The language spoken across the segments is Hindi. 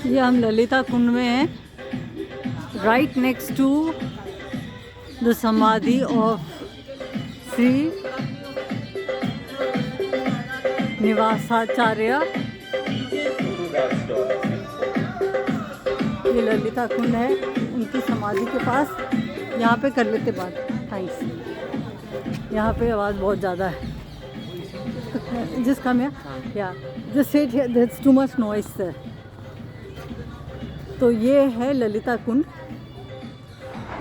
ये हम ललिता कुंड में हैं, राइट नेक्स्ट टू द समाधि ऑफ श्री निवासाचार्य। ये ललिता कुंड है, उनकी समाधि के पास। यहाँ पे कर लेते बात, थैंक्स। यहाँ पे आवाज़ बहुत ज़्यादा है। Just come here. Yeah. Just sit here. There's too much noise there. तो ये है ललिता कुंड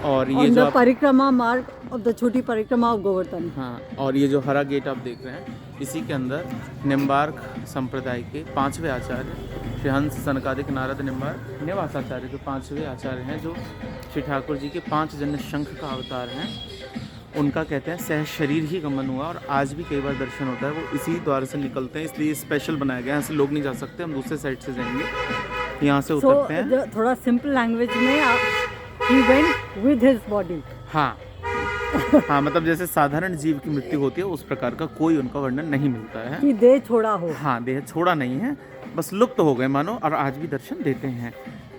और ये जो परिक्रमा मार्ग ऑफ द छोटी परिक्रमा ऑफ गोवर्धन। हाँ, और ये जो हरा गेट आप देख रहे हैं, इसी के अंदर निम्बार्क संप्रदाय के 5वें आचार्य श्री हंस सनकादिक नारद निम्बार्क निवासाचार्य जो 5वें आचार्य हैं, जो श्री ठाकुर जी के 5 जन्य शंख का अवतार हैं, उनका कहते हैं सह शरीर ही गमन हुआ। और आज भी कई बार दर्शन होता है, वो इसी द्वार से निकलते हैं, इसलिए स्पेशल बनाया गया है। यहाँ से लोग नहीं जा सकते, हम दूसरे साइड से जाएंगे, यहाँ से उतरते हैं। थोड़ा सिंपल लैंग्वेज में he went with his body. हाँ हाँ, मतलब जैसे साधारण जीव की मृत्यु होती है, उस प्रकार का कोई उनका वर्णन नहीं मिलता है कि देह छोड़ा हो। हाँ, देह छोड़ा नहीं है, बस लुप्त हो गए मानो, और आज भी दर्शन देते हैं।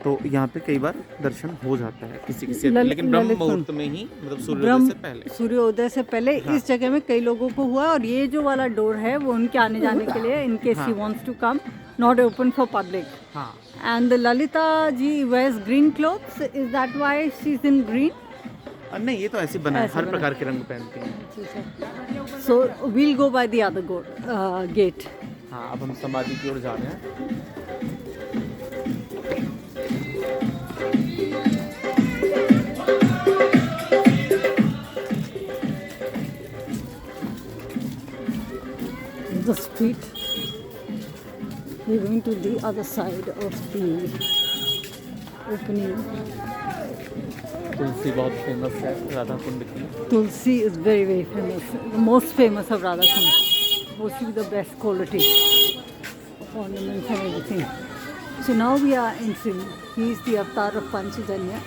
तो यहाँ पे कई बार दर्शन हो जाता है किसी किसी, लेकिन ब्रह्म मुहूर्त में ही, मतलब सूर्योदय से पहले हाँ। इस जगह में कई लोगों को हुआ। और ये जो वाला डोर है वो उनके आने जाने के लिए, in case he wants to come, not open for public. हाँ। And Lalita ji wears green clothes. Is that why she's in green? नहीं, ये तो ऐसे बना है, हर प्रकार के रंग पहनती हैं। So we'll go by the other gate. हाँ, अब हम समाधि की ओर जा रहे हैं। The street. We're going to the other side of the opening. तुलसी बहुत फेमस है राधा कुंड की। Tulsi is very, very famous. The most famous of Radha Kund. Mostly the best quality of ornaments and everything. So now we are entering. He is the avatar of Panchajanya.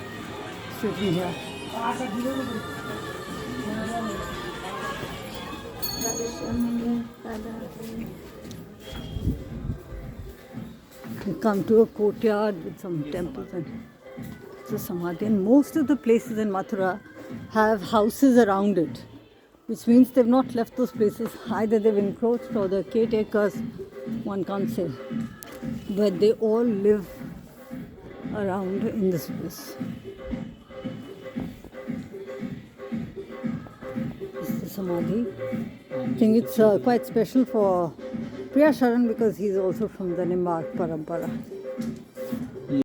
Sitting here. We come to a courtyard with some temples and the samadhi, and most of the places in Mathura have houses around it, which means they've not left those places. Either they've encroached or the caretakers, one can't say, but they all live around in this place. This is the samadhi. I think it's quite special for Priya Sharan because he's also from the Nimbark Parampara.